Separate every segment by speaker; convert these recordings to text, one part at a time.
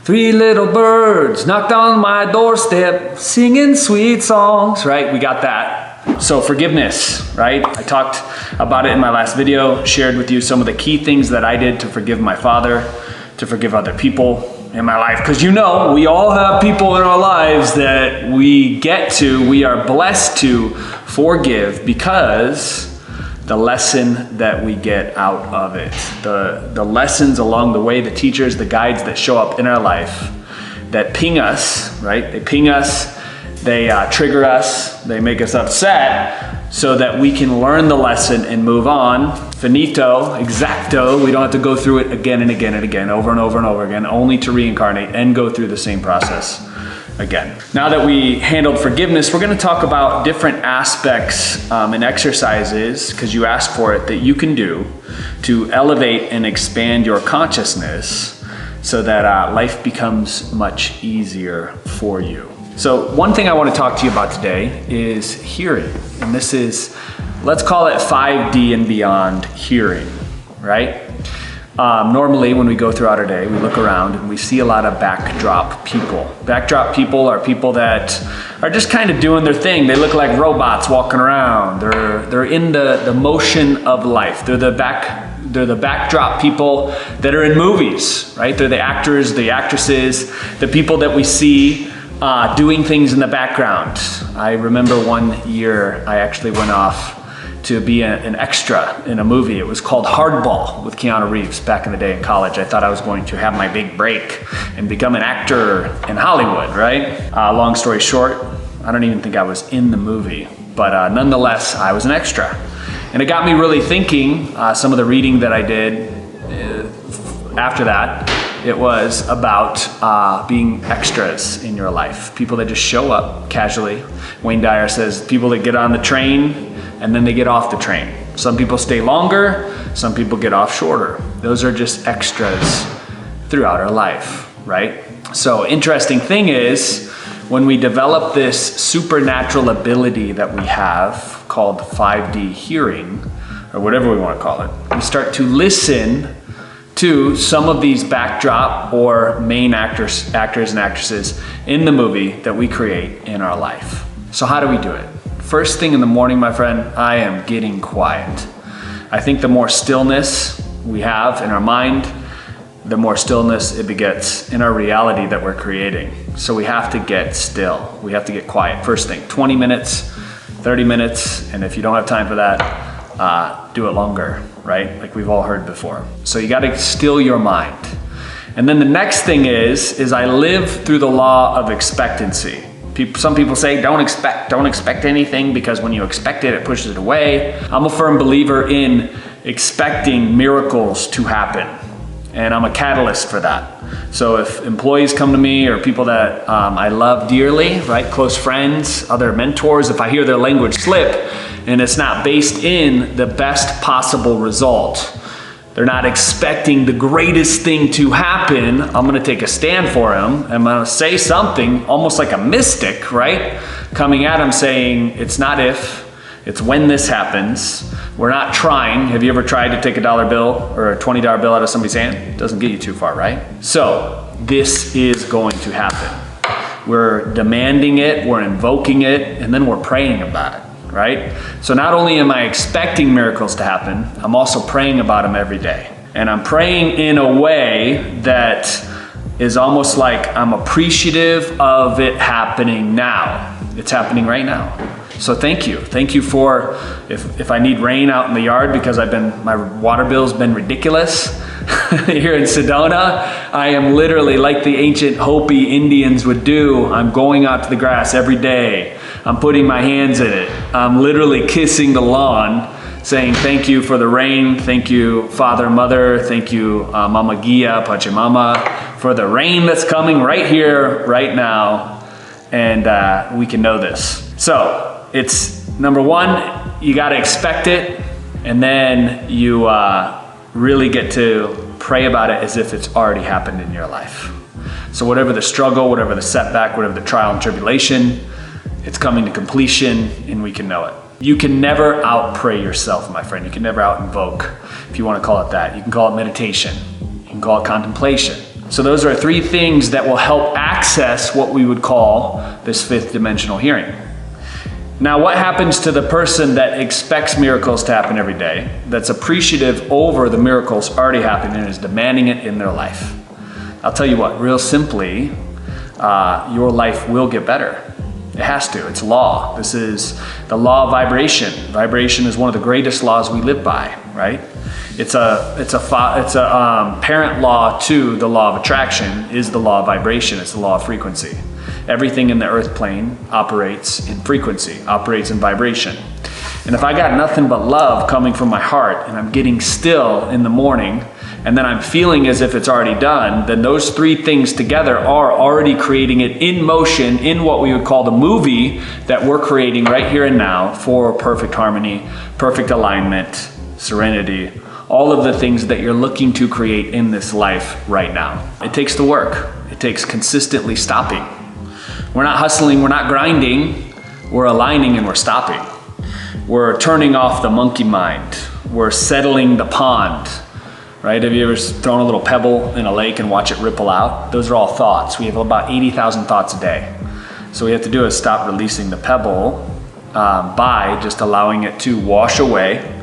Speaker 1: Three little birds knocked on my doorstep, singing sweet songs, right? We got that. So forgiveness, right? I talked about it in my last video, shared with you some of the key things that I did to forgive my father, to forgive other people in my life. Because you know, we all have people in our lives that we are blessed to forgive because the lesson that we get out of it, the lessons along the way, the teachers, the guides that show up in our life that ping us, right? They ping us, they trigger us, they make us upset so that we can learn the lesson and move on. Finito, exacto, we don't have to go through it again and again and again, over and over and over again, only to reincarnate and go through the same process again. Now that we handled forgiveness, we're going to talk about different aspects and exercises, because you asked for it, that you can do to elevate and expand your consciousness so that life becomes much easier for you. So one thing I want to talk to you about today is hearing, and this is, let's call it 5D and beyond hearing, right? Normally, when we go throughout our day, we look around and we see a lot of backdrop people. Backdrop people are people that are just kind of doing their thing. They look like robots walking around. They're in the motion of life. They're the backdrop people that are in movies, right? They're the actors, the actresses, the people that we see doing things in the background. I remember one year I actually went off to be an extra in a movie. It was called Hardball with Keanu Reeves back in the day in college. I thought I was going to have my big break and become an actor in Hollywood, right? Long story short, I don't even think I was in the movie, but nonetheless, I was an extra. And it got me really thinking, some of the reading that I did after that, it was about being extras in your life. People that just show up casually. Wayne Dyer says people that get on the train and then they get off the train. Some people stay longer, some people get off shorter. Those are just extras throughout our life, right? So interesting thing is, when we develop this supernatural ability that we have called 5D hearing, or whatever we want to call it, we start to listen to some of these backdrop or main actors and actresses in the movie that we create in our life. So how do we do it? First thing in the morning, my friend, I am getting quiet. I think the more stillness we have in our mind, the more stillness it begets in our reality that we're creating. So we have to get still. We have to get quiet. First thing, 20 minutes, 30 minutes, and if you don't have time for that, do it longer, right? Like we've all heard before. So you gotta still your mind. And then the next thing is I live through the law of expectancy. Some people say don't expect anything, because when you expect it, it pushes it away. I'm a firm believer in expecting miracles to happen, and I'm a catalyst for that. So if employees come to me, or people that I love dearly, right, close friends, other mentors, if I hear their language slip and it's not based in the best possible result, they're not expecting the greatest thing to happen, I'm gonna take a stand for them. I'm gonna say something almost like a mystic, right? Coming at them saying, it's not if, it's when this happens. We're not trying. Have you ever tried to take a $1 bill or a $20 bill out of somebody's hand? It doesn't get you too far, right? So this is going to happen. We're demanding it, we're invoking it, and then we're praying about it. Right? So not only am I expecting miracles to happen, I'm also praying about them every day. And I'm praying in a way that is almost like I'm appreciative of it happening now. It's happening right now. So thank you. Thank you for, if I need rain out in the yard because my water bill's been ridiculous here in Sedona, I am literally like the ancient Hopi Indians would do. I'm going out to the grass every day. I'm putting my hands in it. I'm literally kissing the lawn, saying thank you for the rain. Thank you, Father, Mother. Thank you, Mama Gia, Pachamama, for the rain that's coming right here, right now. And we can know this. So it's number one, you got to expect it. And then you really get to pray about it as if it's already happened in your life. So whatever the struggle, whatever the setback, whatever the trial and tribulation, it's coming to completion, and we can know it. You can never out-pray yourself, my friend. You can never out-invoke, if you want to call it that. You can call it meditation. You can call it contemplation. So those are 3 things that will help access what we would call this 5th dimensional hearing. Now, what happens to the person that expects miracles to happen every day, that's appreciative over the miracles already happening and is demanding it in their life? I'll tell you what, real simply, your life will get better. It has to. It's law. This is the law of vibration. Vibration is one of the greatest laws we live by, right? It's a parent law to the law of attraction is the law of vibration. It's the law of frequency. Everything in the earth plane operates in frequency, operates in vibration. And if I got nothing but love coming from my heart and I'm getting still in the morning and then I'm feeling as if it's already done, then those 3 things together are already creating it in motion in what we would call the movie that we're creating right here and now for perfect harmony, perfect alignment, serenity, all of the things that you're looking to create in this life right now. It takes the work. It takes consistently stopping. We're not hustling, we're not grinding, we're aligning and we're stopping. We're turning off the monkey mind. We're settling the pond, right? Have you ever thrown a little pebble in a lake and watch it ripple out? Those are all thoughts. We have about 80,000 thoughts a day. So what we have to do is stop releasing the pebble by just allowing it to wash away.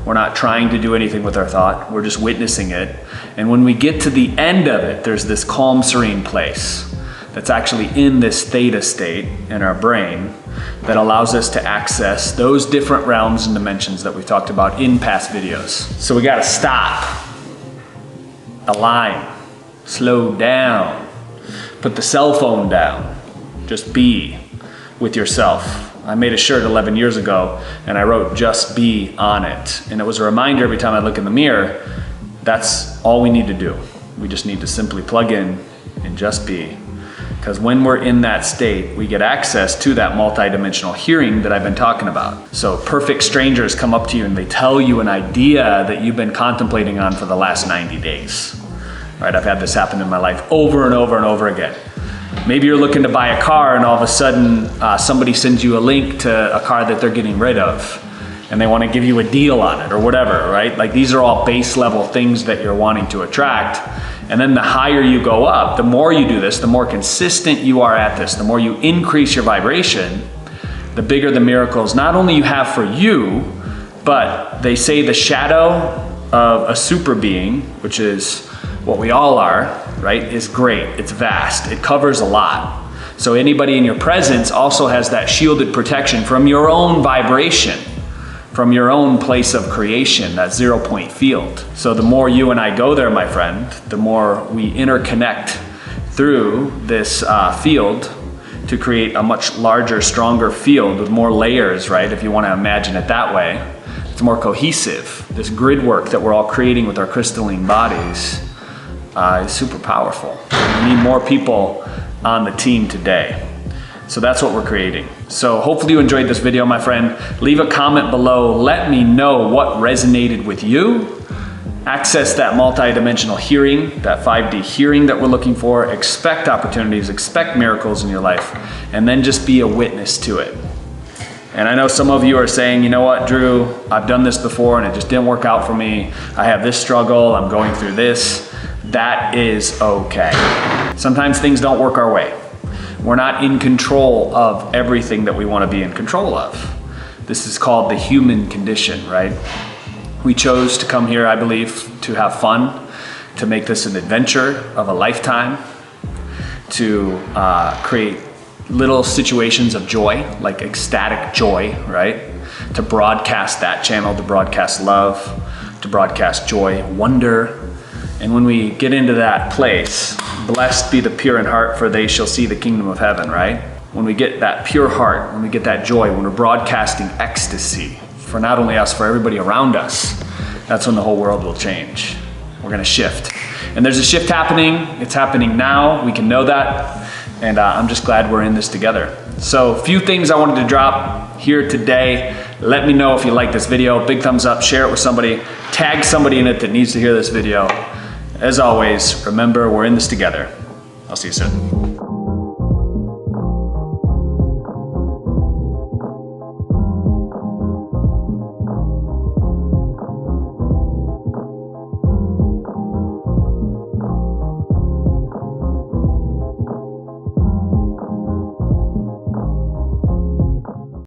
Speaker 1: We're not trying to do anything with our thought. We're just witnessing it. And when we get to the end of it, there's this calm, serene place that's actually in this theta state in our brain that allows us to access those different realms and dimensions that we've talked about in past videos. So we gotta stop, align, slow down, put the cell phone down, just be with yourself. I made a shirt 11 years ago and I wrote "just be" on it. And it was a reminder every time I look in the mirror, that's all we need to do. We just need to simply plug in and just be. Because when we're in that state, we get access to that multidimensional hearing that I've been talking about. So perfect strangers come up to you and they tell you an idea that you've been contemplating on for the last 90 days. Right? I've had this happen in my life over and over and over again. Maybe you're looking to buy a car and all of a sudden somebody sends you a link to a car that they're getting rid of and they want to give you a deal on it or whatever, right? Like these are all base level things that you're wanting to attract. And then the higher you go up, the more you do this, the more consistent you are at this, the more you increase your vibration, the bigger the miracles not only you have for you, but they say the shadow of a super being, which is what we all are, right, is great. It's vast. It covers a lot. So anybody in your presence also has that shielded protection from your own vibration, from your own place of creation, that 0 point field. So the more you and I go there, my friend, the more we interconnect through this field to create a much larger, stronger field with more layers, right? If you want to imagine it that way, it's more cohesive. This grid work that we're all creating with our crystalline bodies is super powerful. We need more people on the team today. So that's what we're creating. So hopefully you enjoyed this video, my friend. Leave a comment below. Let me know what resonated with you. Access that multidimensional hearing, that 5D hearing that we're looking for. Expect opportunities, expect miracles in your life, and then just be a witness to it. And I know some of you are saying, you know what, Drew, I've done this before and it just didn't work out for me. I have this struggle, I'm going through this. That is okay. Sometimes things don't work our way. We're not in control of everything that we want to be in control of. This is called the human condition, right? We chose to come here, I believe, to have fun, to make this an adventure of a lifetime, to create little situations of joy, like ecstatic joy, right? To broadcast that channel, to broadcast love, to broadcast joy, wonder. And when we get into that place, blessed be the pure in heart, for they shall see the kingdom of heaven, right? When we get that pure heart, when we get that joy, when we're broadcasting ecstasy for not only us, for everybody around us, that's when the whole world will change. We're gonna shift. And there's a shift happening. It's happening now. We can know that. And I'm just glad we're in this together. So a few things I wanted to drop here today. Let me know if you like this video. Big thumbs up, share it with somebody, tag somebody in it that needs to hear this video. As always, remember, we're in this together. I'll see you soon.